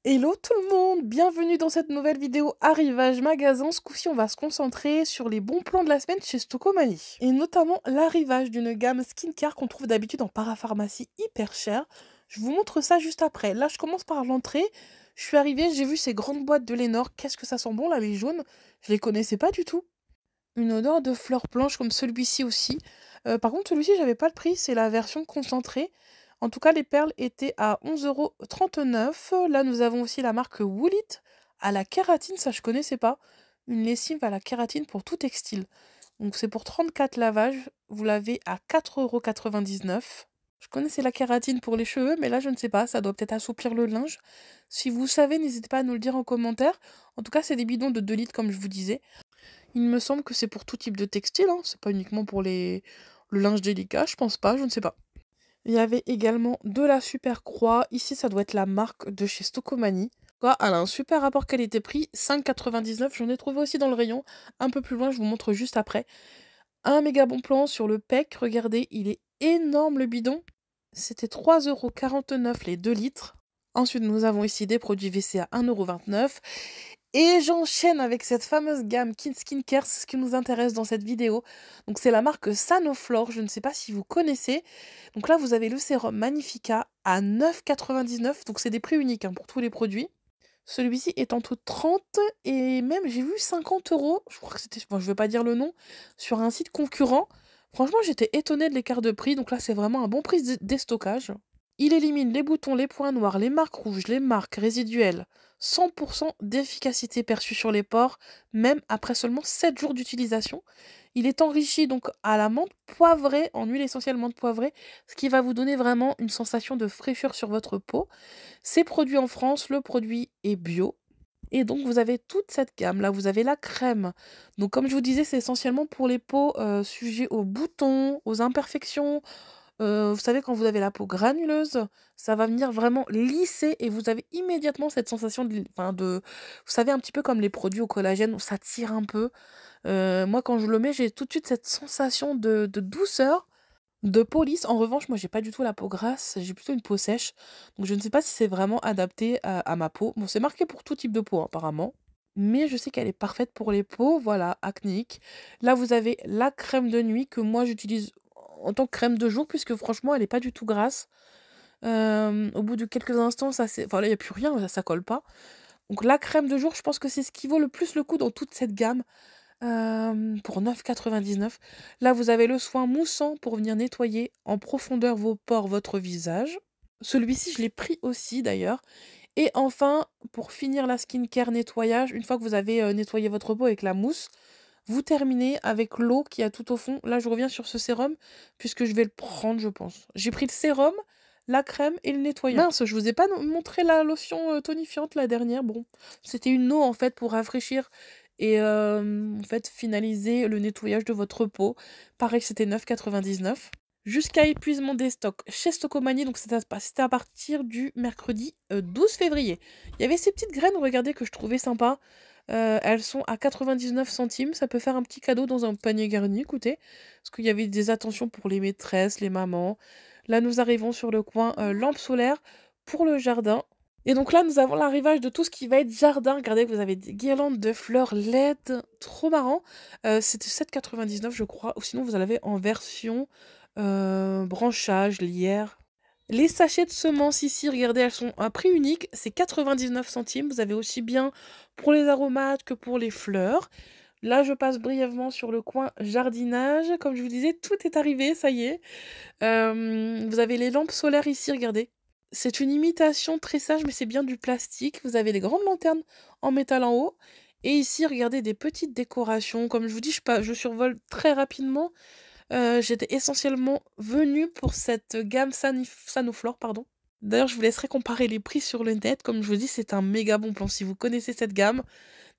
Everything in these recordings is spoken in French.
Hello tout le monde, bienvenue dans cette nouvelle vidéo arrivage magasin. Ce coup-ci, on va se concentrer sur les bons plans de la semaine chez Stocomanie. Et notamment l'arrivage d'une gamme skincare qu'on trouve d'habitude en parapharmacie hyper chère. Je vous montre ça juste après. Là, je commence par l'entrée. Je suis arrivée, j'ai vu ces grandes boîtes de Lénore. Qu'est-ce que ça sent bon là, les jaunes? Je les connaissais pas du tout. Une odeur de fleurs blanches comme celui-ci aussi. Par contre, celui-ci, j'avais pas le prix, c'est la version concentrée. En tout cas, les perles étaient à 11,39 €. Là, nous avons aussi la marque Woolit à la kératine, ça je connaissais pas. Une lessive à la kératine pour tout textile. Donc c'est pour 34 lavages. Vous l'avez à 4,99 €. Je connaissais la kératine pour les cheveux, mais là je ne sais pas, ça doit peut-être assouplir le linge. Si vous savez, n'hésitez pas à nous le dire en commentaire. En tout cas, c'est des bidons de 2 litres comme je vous disais. Il me semble que c'est pour tout type de textile, hein. C'est pas uniquement pour le linge délicat, je pense pas, je ne sais pas. Il y avait également de la Super Croix. Ici, ça doit être la marque de chez Stocomanie. Quoi, elle a un super rapport qualité-prix, 5,99 €. J'en ai trouvé aussi dans le rayon. Un peu plus loin, je vous montre juste après. Un méga bon plan sur le PEC. Regardez, il est énorme le bidon. C'était 3,49 € les 2 litres. Ensuite, nous avons ici des produits WC à 1,29 €. Et j'enchaîne avec cette fameuse gamme Kin Skincare, c'est ce qui nous intéresse dans cette vidéo. Donc c'est la marque Sanoflore, je ne sais pas si vous connaissez. Donc là, vous avez le sérum Magnifica à 9,99 €. Donc c'est des prix uniques hein, pour tous les produits. Celui-ci est entre 30 et même j'ai vu 50 €. Je crois que c'était, bon, je ne vais pas dire le nom, sur un site concurrent. Franchement, j'étais étonnée de l'écart de prix. Donc là, c'est vraiment un bon prix de déstockage. Il élimine les boutons, les points noirs, les marques rouges, les marques résiduelles. 100% d'efficacité perçue sur les pores, même après seulement 7 jours d'utilisation. Il est enrichi donc à la menthe poivrée, en huile essentielle menthe poivrée, ce qui va vous donner vraiment une sensation de fraîcheur sur votre peau. C'est produit en France, le produit est bio. Et donc vous avez toute cette gamme. Là, vous avez la crème. Donc comme je vous disais, c'est essentiellement pour les peaux sujets aux boutons, aux imperfections. Vous savez, quand vous avez la peau granuleuse, ça va venir vraiment lisser et vous avez immédiatement cette sensation vous savez, un petit peu comme les produits au collagène où ça tire un peu. Moi, quand je le mets, j'ai tout de suite cette sensation de douceur, de police. En revanche, moi, j'ai pas du tout la peau grasse, j'ai plutôt une peau sèche. Donc je ne sais pas si c'est vraiment adapté à ma peau. Bon, c'est marqué pour tout type de peau, hein, apparemment. Mais je sais qu'elle est parfaite pour les peaux, voilà, acnéiques. Là, vous avez la crème de nuit que moi, j'utilise en tant que crème de jour, puisque franchement, elle est pas du tout grasse. Au bout de quelques instants, ça c'est, enfin là, il y a plus rien, ça colle pas. Donc la crème de jour, je pense que c'est ce qui vaut le plus le coup dans toute cette gamme, pour 9,99 €. Là, vous avez le soin moussant pour venir nettoyer en profondeur vos pores, votre visage. Celui-ci, je l'ai pris aussi d'ailleurs. Et enfin, pour finir la skincare nettoyage, une fois que vous avez, nettoyé votre peau avec la mousse, vous terminez avec l'eau qui a tout au fond. Là, je reviens sur ce sérum puisque je vais le prendre, je pense. J'ai pris le sérum, la crème et le nettoyant. Mince, je vous ai pas montré la lotion tonifiante la dernière. Bon, c'était une eau en fait pour rafraîchir et en fait finaliser le nettoyage de votre peau. Pareil, c'était 9,99 €. Jusqu'à épuisement des stocks chez Stocomanie, donc c'était à partir du mercredi 12 février. Il y avait ces petites graines, regardez, que je trouvais sympa. Elles sont à 99 centimes. Ça peut faire un petit cadeau dans un panier garni, écoutez. Parce qu'il y avait des attentions pour les maîtresses, les mamans. Là, nous arrivons sur le coin lampe solaire pour le jardin. Et donc là, nous avons l'arrivage de tout ce qui va être jardin. Regardez, vous avez des guirlandes de fleurs LED, trop marrant. C'était 7,99 €, je crois. Ou sinon, vous en avez en version branchage, lierre. Les sachets de semences ici, regardez, elles sont à prix unique, c'est 99 centimes. Vous avez aussi bien pour les aromates que pour les fleurs. Là, je passe brièvement sur le coin jardinage. Comme je vous disais, tout est arrivé, ça y est. Vous avez les lampes solaires ici, regardez. C'est une imitation très sage, mais c'est bien du plastique. Vous avez des grandes lanternes en métal en haut. Et ici, regardez, des petites décorations. Comme je vous dis, je survole très rapidement. J'étais essentiellement venue pour cette gamme Sanoflore, pardon. D'ailleurs, je vous laisserai comparer les prix sur le net. Comme je vous dis, c'est un méga bon plan. Si vous connaissez cette gamme,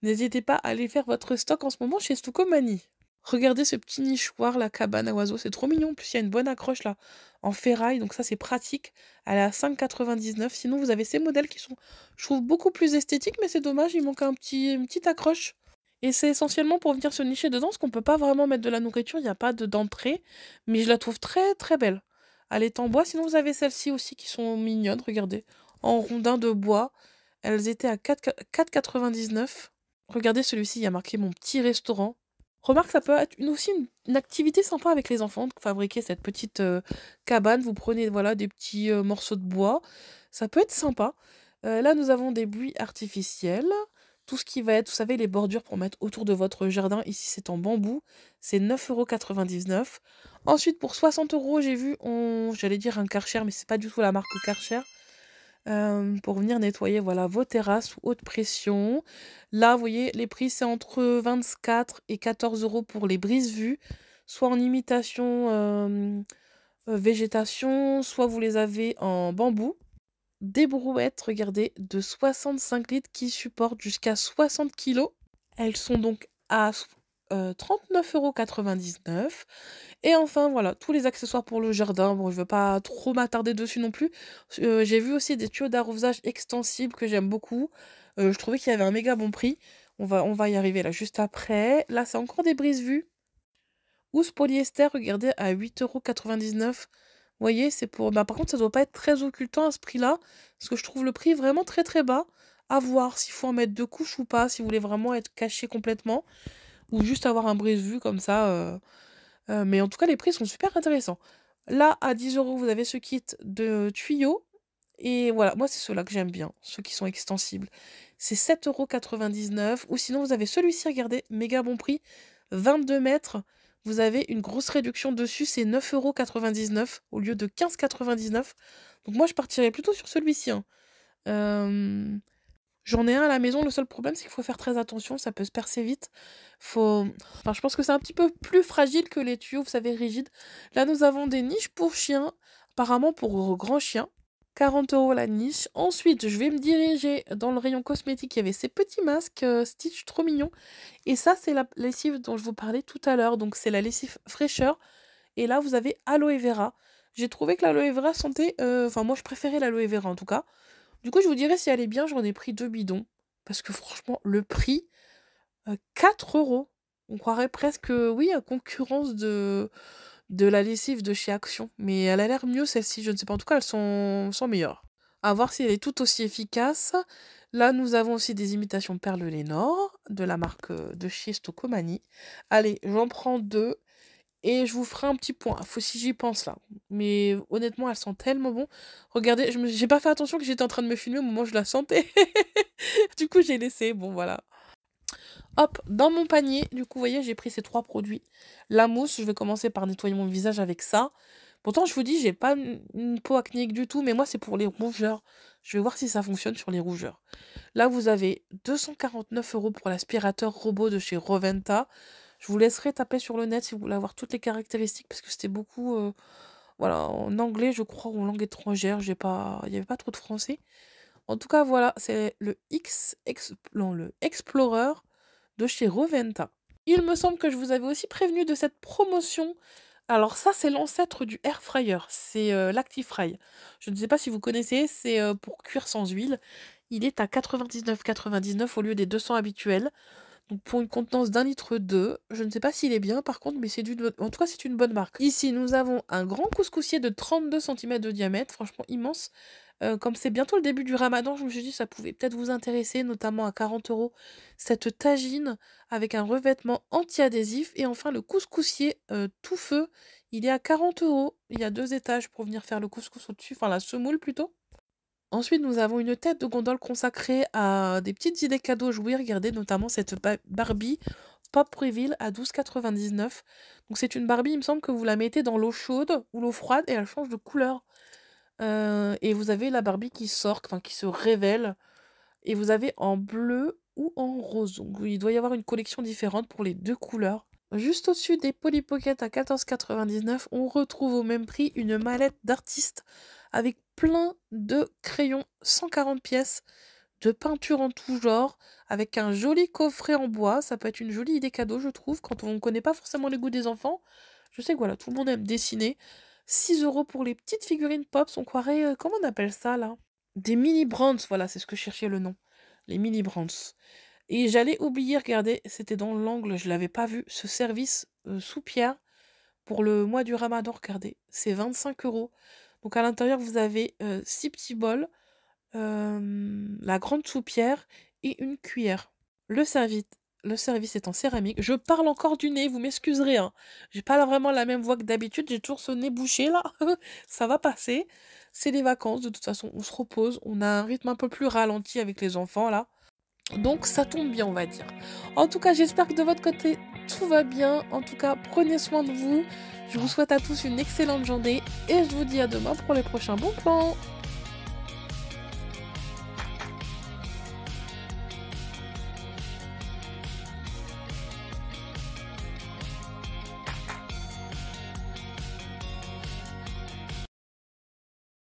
n'hésitez pas à aller faire votre stock en ce moment chez Stocomanie. Regardez ce petit nichoir, la cabane à oiseaux, c'est trop mignon. En plus, il y a une bonne accroche là, en ferraille, donc ça c'est pratique. Elle est à 5,99 €. Sinon, vous avez ces modèles qui sont, je trouve, beaucoup plus esthétiques, mais c'est dommage, il manque une petite accroche. Et c'est essentiellement pour venir se nicher dedans, parce qu'on peut pas vraiment mettre de la nourriture, il n'y a pas d'entrée, mais je la trouve très très belle. Elle est en bois, sinon vous avez celles-ci aussi qui sont mignonnes, regardez, en rondin de bois. Elles étaient à 4,99 €. Regardez celui-ci, il y a marqué «Mon petit restaurant». Remarque, ça peut être aussi une activité sympa avec les enfants, de fabriquer cette petite, cabane. Vous prenez, voilà, des petits, morceaux de bois, ça peut être sympa. Là, nous avons des buis artificiels, tout ce qui va être, vous savez, les bordures pour mettre autour de votre jardin. Ici, c'est en bambou, c'est 9,99 €. Ensuite, pour 60 €, j'ai vu, j'allais dire un Karcher, mais c'est pas du tout la marque Karcher. Pour venir nettoyer, voilà, vos terrasses sous haute pression. Là, vous voyez, les prix, c'est entre 24 et 14 € pour les brise-vues, soit en imitation, végétation, soit vous les avez en bambou. Des brouettes, regardez, de 65 litres qui supportent jusqu'à 60 kilos. Elles sont donc à 39,99 €. Et enfin, voilà, tous les accessoires pour le jardin. Bon, je veux pas trop m'attarder dessus non plus. J'ai vu aussi des tuyaux d'arrosage extensibles que j'aime beaucoup. Je trouvais qu'il y avait un méga bon prix. On va y arriver là juste après. Là, c'est encore des brise-vues. Housse polyester, regardez, à 8,99 €. Vous voyez, c'est pour... Bah, par contre, ça doit pas être très occultant à ce prix-là, parce que je trouve le prix vraiment très très bas. À voir s'il faut en mettre 2 couches ou pas, si vous voulez vraiment être caché complètement, ou juste avoir un brise-vue comme ça. Mais en tout cas, les prix sont super intéressants. Là, à 10 €, vous avez ce kit de tuyaux. Et voilà, moi, c'est ceux-là que j'aime bien, ceux qui sont extensibles. C'est 7,99 €. Ou sinon, vous avez celui-ci, regardez, méga bon prix, 22 mètres. Vous avez une grosse réduction dessus, c'est 9,99 € au lieu de 15,99 €. Donc moi, je partirais plutôt sur celui-ci, hein. Euh, J'en ai un à la maison, le seul problème, c'est qu'il faut faire très attention, ça peut se percer vite. Faut... Enfin, je pense que c'est un petit peu plus fragile que les tuyaux, vous savez, rigides. Là, nous avons des niches pour chiens, apparemment pour grands chiens. 40 € la niche. Ensuite, je vais me diriger dans le rayon cosmétique. Il y avait ces petits masques Stitch trop mignons. Et ça, c'est la lessive dont je vous parlais tout à l'heure. Donc, c'est la lessive fraîcheur. Et là, vous avez aloe vera. J'ai trouvé que l'aloe vera sentait... Enfin, moi, je préférais l'aloe vera en tout cas. Du coup, je vous dirais si elle est bien, j'en ai pris 2 bidons. Parce que franchement, le prix, 4 €. On croirait presque, oui, à concurrence de la lessive de chez Action. Mais elle a l'air mieux celle-ci, je ne sais pas. En tout cas, elles sont meilleures. À voir si elle est tout aussi efficace. Là, nous avons aussi des imitations Perle Lénore, de la marque de chez Stocomanie. Allez, j'en prends 2. Et je vous ferai un petit point. Faut si j'y pense là. Mais honnêtement, elles sont tellement bon. Regardez, j'ai pas fait attention que j'étais en train de me filmer au moment où je la sentais. Du coup, j'ai laissé. Bon, voilà. Hop, dans mon panier, du coup, vous voyez, j'ai pris ces 3 produits. La mousse, je vais commencer par nettoyer mon visage avec ça. Pourtant, je vous dis, j'ai pas une peau acnéique du tout, mais moi, c'est pour les rougeurs. Je vais voir si ça fonctionne sur les rougeurs. Là, vous avez 249 € pour l'aspirateur robot de chez Roventa. Je vous laisserai taper sur le net si vous voulez avoir toutes les caractéristiques, parce que c'était beaucoup, voilà, en anglais, je crois, ou en langue étrangère. Il n'y avait pas trop de français. En tout cas, voilà, c'est le Explorer de chez Roventa. Il me semble que je vous avais aussi prévenu de cette promotion. Alors ça, c'est l'ancêtre du air fryer, c'est l'Actifry. Je ne sais pas si vous connaissez, c'est pour cuire sans huile. Il est à 99,99 € au lieu des 200 habituels. Donc pour une contenance d'1,2 litre, je ne sais pas s'il est bien par contre, mais en tout cas c'est une bonne marque. Ici nous avons un grand couscoussier de 32 cm de diamètre, franchement immense. Comme c'est bientôt le début du ramadan, je me suis dit que ça pouvait peut-être vous intéresser, notamment à 40 €, cette tagine avec un revêtement anti-adhésif. Et enfin le couscoussier tout feu, il est à 40 €. Il y a 2 étages pour venir faire le couscous au-dessus, enfin la semoule plutôt. Ensuite, nous avons une tête de gondole consacrée à des petites idées cadeaux jouées. Regardez notamment cette Barbie Pop Reveal à 12,99 €. Donc c'est une Barbie, il me semble que vous la mettez dans l'eau chaude ou l'eau froide et elle change de couleur. Et vous avez la Barbie qui sort, enfin qui se révèle. Et vous avez en bleu ou en rose. Donc il doit y avoir une collection différente pour les 2 couleurs. Juste au-dessus des Polly Pocket à 14,99 €, on retrouve au même prix une mallette d'artiste avec plein de crayons, 140 pièces, de peinture en tout genre, avec un joli coffret en bois. Ça peut être une jolie idée cadeau, je trouve, quand on ne connaît pas forcément les goûts des enfants. Je sais que voilà, tout le monde aime dessiner. 6 € pour les petites figurines Pops, on croirait, comment on appelle ça là? Des mini Brands, voilà, c'est ce que je cherchais le nom. Les mini Brands. Et j'allais oublier, regardez, c'était dans l'angle, je l'avais pas vu, ce service sous pierre pour le mois du Ramadan, regardez, c'est 25 €. Donc à l'intérieur, vous avez 6 petits bols, la grande soupière et une cuillère. Le service le service est en céramique. Je parle encore du nez, vous m'excuserez, hein. J'ai pas vraiment la même voix que d'habitude, j'ai toujours ce nez bouché là. Ça va passer. C'est les vacances, de toute façon, on se repose, on a un rythme un peu plus ralenti avec les enfants là. Donc ça tombe bien, on va dire. En tout cas, j'espère que de votre côté, tout va bien. En tout cas, prenez soin de vous. Je vous souhaite à tous une excellente journée et je vous dis à demain pour les prochains bons plans.